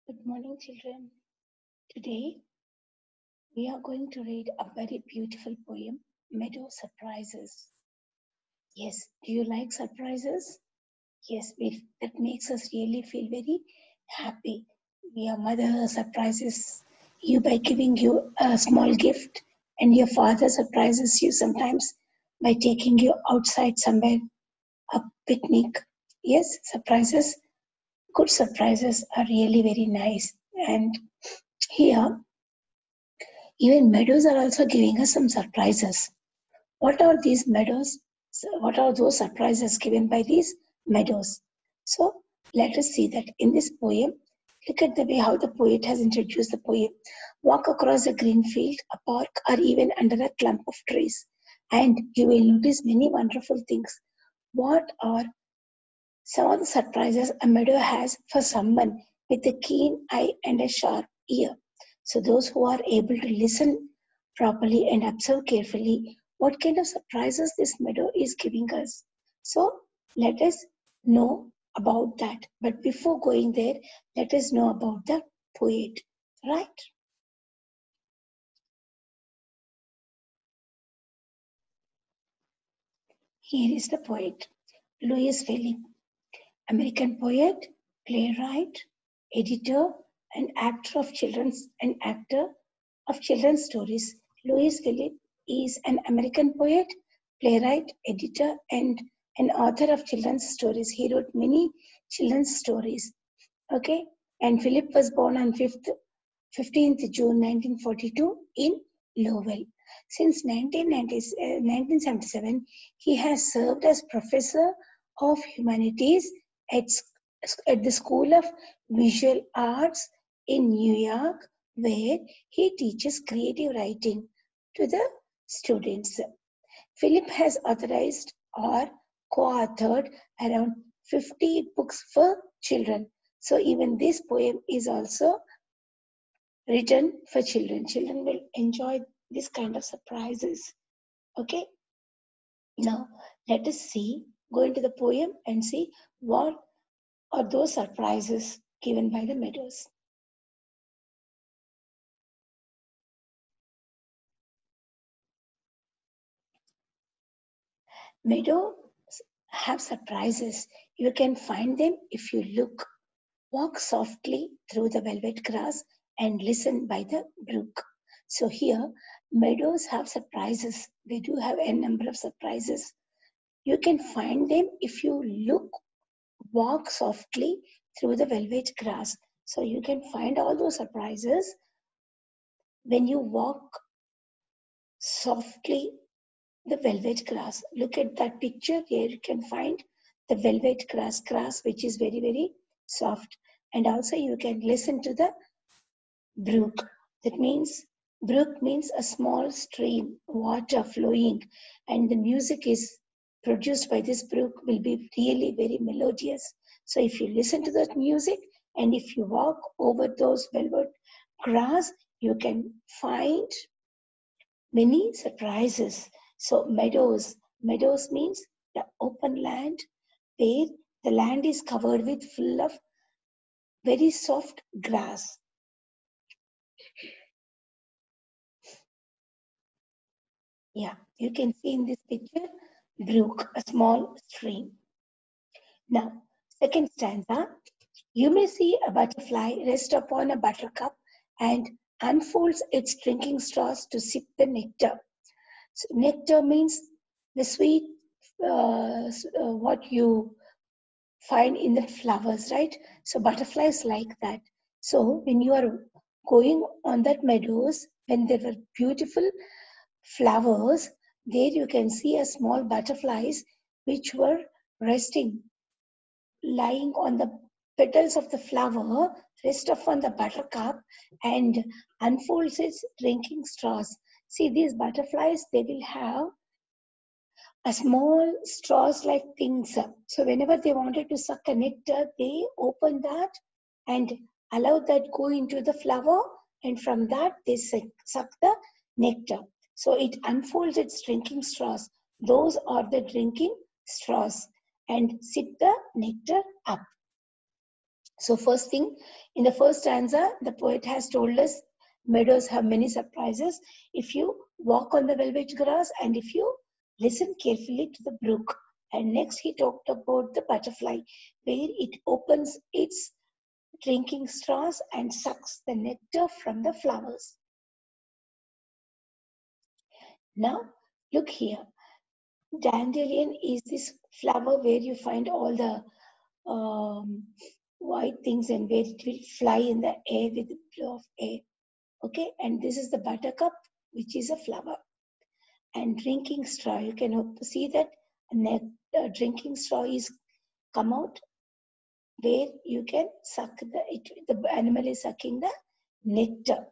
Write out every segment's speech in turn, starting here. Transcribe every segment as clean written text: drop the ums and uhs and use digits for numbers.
Good morning, children. Today we are going to read a very beautiful poem, Meadow Surprises. Yes, do you like surprises? Yes, that makes us really feel very happy. Your mother surprises you by giving you a small gift, and your father surprises you sometimes by taking you outside somewhere, a picnic. Yes, surprises, good surprises are really very nice. And here, even meadows are also giving us some surprises. What are these meadows? What are those surprises given by these meadows? So let us see that in this poem. Look at the way how the poet has introduced the poem. Walk across a green field, a park, or even under a clump of trees, and you will notice many wonderful things. What are some of the surprises a meadow has for someone with a keen eye and a sharp ear? So, those who are able to listen properly and observe carefully what kind of surprises this meadow is giving us. So, let us know about that. But before going there, let us know about the poet, right? Here is the poet, Louis Philippe, American poet, playwright, editor, and actor of children's stories. Louis Philippe is an American poet, playwright, editor, and an author of children's stories. He wrote many children's stories. Okay, and Philip was born on 15th June 1942 in Lowell. Since 1977, he has served as professor of humanities at, at the School of Visual Arts in New York, where he teaches creative writing to the students. Philip has authorized or co-authored around 50 books for children. So even this poem is also written for children. Children will enjoy this kind of surprises. Okay. Now let us go into the poem and see what are those surprises given by the meadows. Meadows have surprises. You can find them if you look. Walk softly through the velvet grass and listen by the brook. So here, meadows have surprises. They do have a number of surprises. You can find them if you look, walk softly through the velvet grass. So you can find all those surprises when you walk softly the velvet grass. Look at that picture here. You can find the velvet grass which is very, very soft. And also you can listen to the brook. That means brook means a small stream, water flowing, and the music is produced by this brook will be really very melodious. So if you listen to that music and if you walk over those velvet grass, you can find many surprises. So meadows means the open land where the land is covered with full of very soft grass. Yeah, you can see in this picture, brook, a small stream. Now, second stanza, you may see a butterfly rest upon a buttercup and unfolds its drinking straws to sip the nectar. So nectar means the sweet, what you find in the flowers, right? So butterflies like that. So when you are going on that meadows, when there were beautiful flowers, there you can see a small butterflies which were resting, lying on the petals of the flower, rest upon the buttercup and unfolds its drinking straws. See these butterflies, they will have a small straws like things. So whenever they wanted to suck a nectar, they open that and allow that go into the flower, and from that they suck the nectar. So it unfolds its drinking straws. Those are the drinking straws and sip the nectar up. So first thing, in the first stanza, the poet has told us meadows have many surprises. If you walk on the velvet grass and if you listen carefully to the brook. And next he talked about the butterfly, where it opens its drinking straws and sucks the nectar from the flowers. Now, look here. Dandelion is this flower where you find all the white things and where it will fly in the air with the blow of air. Okay, and this is the buttercup, which is a flower. And drinking straw, you can see that drinking straw is come out where you can suck the animal is sucking the nectar.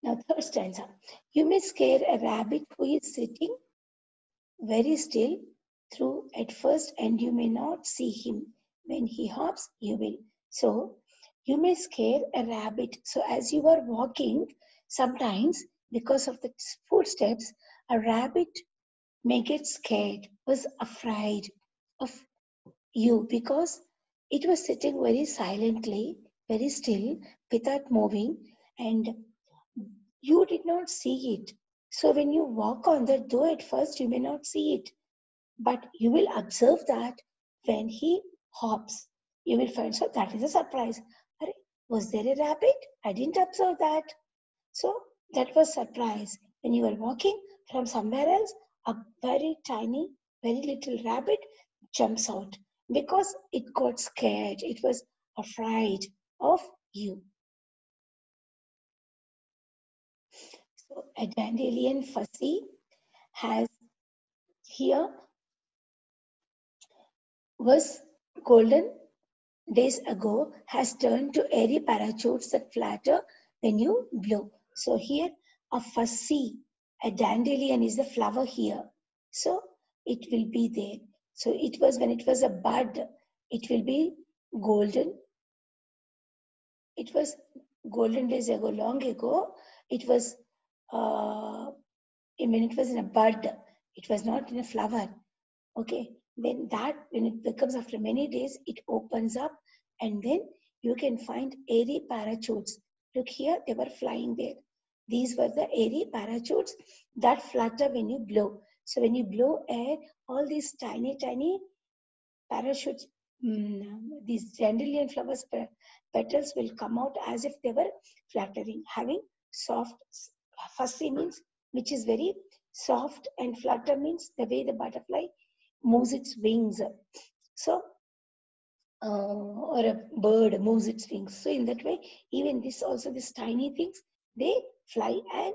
Now, third stanza. You may scare a rabbit who is sitting very still through at first, and you may not see him. When he hops, you will. So, you may scare a rabbit. So, as you are walking, sometimes because of the footsteps, a rabbit may get scared, was afraid of you because it was sitting very silently, very still, without moving, and you did not see it. So when you walk on that, though at first you may not see it, but you will observe that when he hops, you will find. So that is a surprise. Was there a rabbit? I didn't observe that. So that was surprise. When you were walking from somewhere else, a very tiny, very little rabbit jumps out because it got scared. It was afraid of you. So a dandelion fussy has here was golden days ago has turned to airy parachutes that flatter when you blow. So here a fussy, a dandelion is the flower here. So it will be there. So it was when it was a bud, it will be golden. It was golden days ago, long ago. It was when it was in a bud, it was not in a flower. Okay, then that when it becomes after many days, it opens up and then you can find airy parachutes. Look here, they were flying there. These were the airy parachutes that flutter when you blow. So when you blow air, all these tiny, tiny parachutes, these dandelion flowers petals will come out as if they were fluttering, having soft, fussy means which is very soft, and flutter means the way the butterfly moves its wings. So, or a bird moves its wings. So in that way, even this also these tiny things, they fly and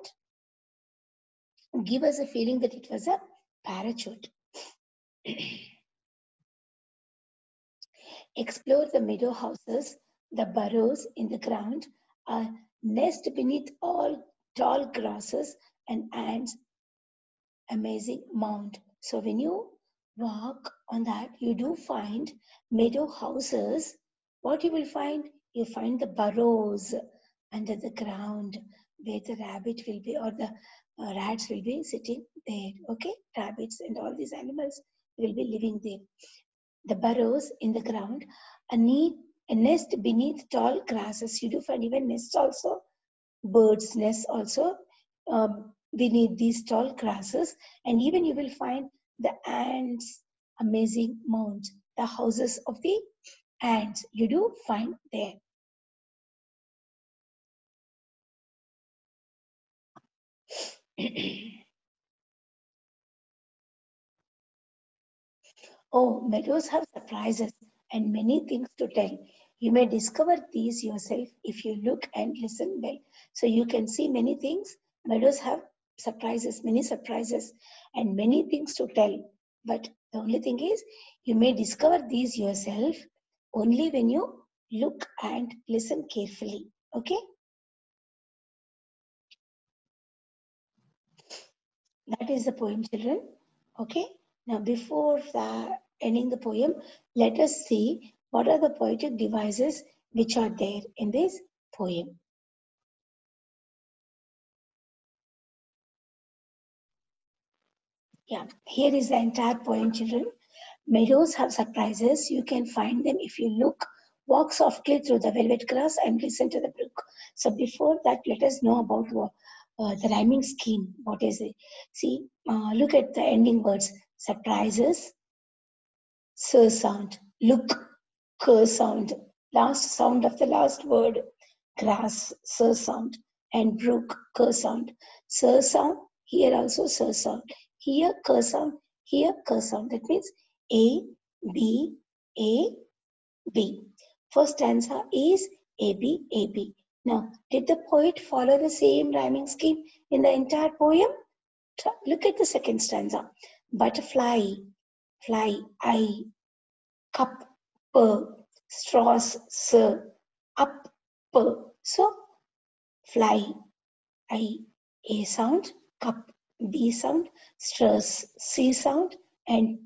give us a feeling that it was a parachute. Explore the meadow houses, the burrows in the ground, a nest beneath all tall grasses and ants, amazing mound. So when you walk on that, you do find meadow houses. What you will find? You find the burrows under the ground where the rabbit will be or the rats will be sitting there. Okay, rabbits and all these animals will be living there. The burrows in the ground, a nest beneath tall grasses. You do find even nests also, birds' nests also beneath these tall grasses, and even you will find the ants' amazing mounds, the houses of the ants. You do find there. Oh, meadows have surprises and many things to tell. You may discover these yourself if you look and listen well. So you can see many things. Meadows have surprises, many surprises, and many things to tell. But the only thing is, you may discover these yourself only when you look and listen carefully. Okay? That is the poem, children. Okay. Now, before ending the poem, let us see what are the poetic devices which are there in this poem. Yeah, here is the entire poem, children. Meadows have surprises. You can find them if you look. Walk softly through the velvet grass and listen to the brook. So before that, let us know about the rhyming scheme. What is it? See, look at the ending words. Surprises, sir sound. Look, cur sound. Last sound of the last word. Grass, sir sound. And brook, cur sound. Sir sound, here also sir sound. Here, cur sound. Here, cur sound. That means A, B, A, B. First stanza is A, B, A, B. Now, did the poet follow the same rhyming scheme in the entire poem? Look at the second stanza. Butterfly, fly, I, cup, straws, sir, up, So, fly, I, A sound, cup, B sound, straws, C sound, and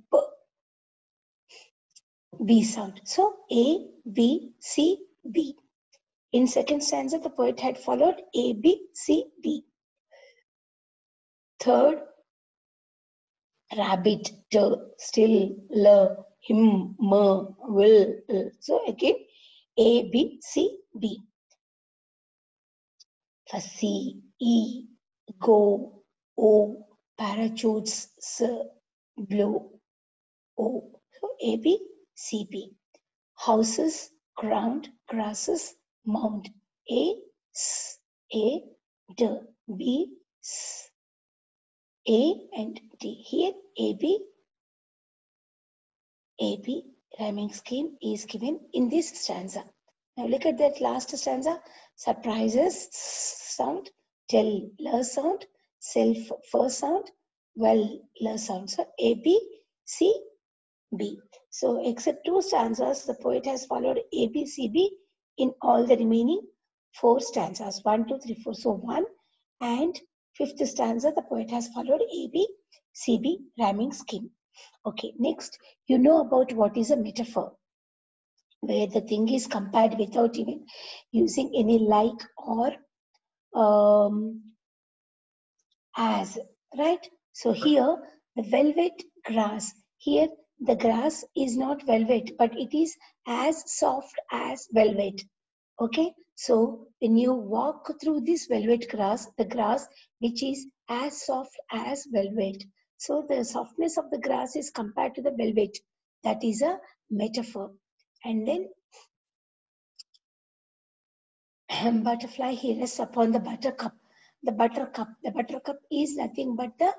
B sound. So, A, B, C, B. In second stanza, the poet had followed A, B, C, D. Third, rabbit, still, him, will. So again, A, B, C, B. Fussy, E, go, O, parachutes, S, blow, O. So A, B, C, B. Houses, ground, grasses, mound. A, S, A, D, B, S. A and D. Here AB rhyming scheme is given in this stanza. Now look at that last stanza. Surprises sound, tell la sound, self first sound, well la sound. So A B C B. So except two stanzas, the poet has followed A B C B in all the remaining four stanzas. 1, 2, 3, 4. So 1 and fifth stanza, the poet has followed A B C B rhyming scheme. Okay, next, you know about what is a metaphor, where the thing is compared without even using any like or as, right? So here, the velvet grass. Here, the grass is not velvet, but it is as soft as velvet. Okay, so when you walk through this velvet grass, the grass which is as soft as velvet. So the softness of the grass is compared to the velvet. That is a metaphor. And then butterfly here rests upon the buttercup. The buttercup is nothing but the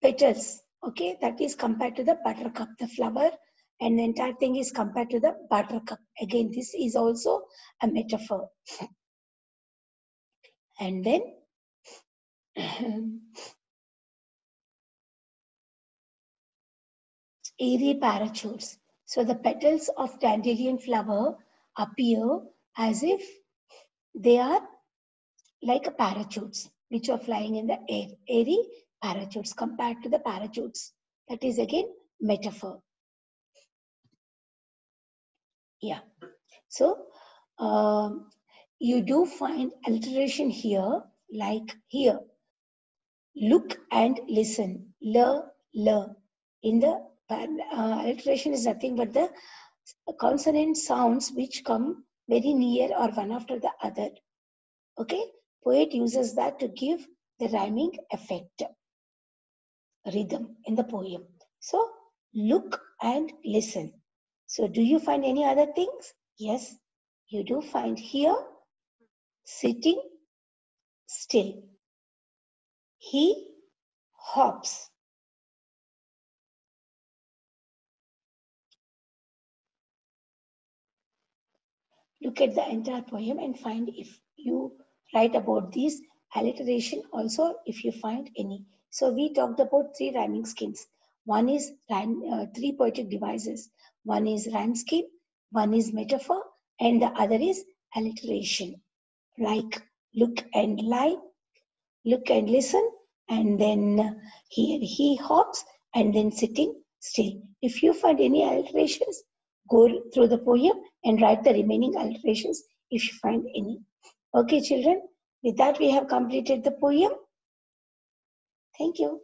petals. Okay, that is compared to the buttercup, the flower, and the entire thing is compared to the buttercup. Again, this is also a metaphor. And then airy parachutes. So the petals of dandelion flower appear as if they are like parachutes which are flying in the air. Airy parachutes compared to the parachutes. That is again metaphor. Yeah. So you do find alliteration here, like here. Look and listen. L. In the alliteration is nothing but the consonant sounds which come very near or one after the other. Okay, poet uses that to give the rhyming effect, rhythm in the poem. So look and listen. So do you find any other things? Yes, you do find here sitting still. He hops. Look at the entire poem and find if you write about these alliteration also if you find any. So we talked about three rhyming schemes. One is three poetic devices. One is rhyme scheme, one is metaphor, and the other is alliteration. Like look and lie, look and listen, and then here he hops, and then sitting still. If you find any alterations, go through the poem and write the remaining alterations if you find any. Okay, children, with that we have completed the poem. Thank you.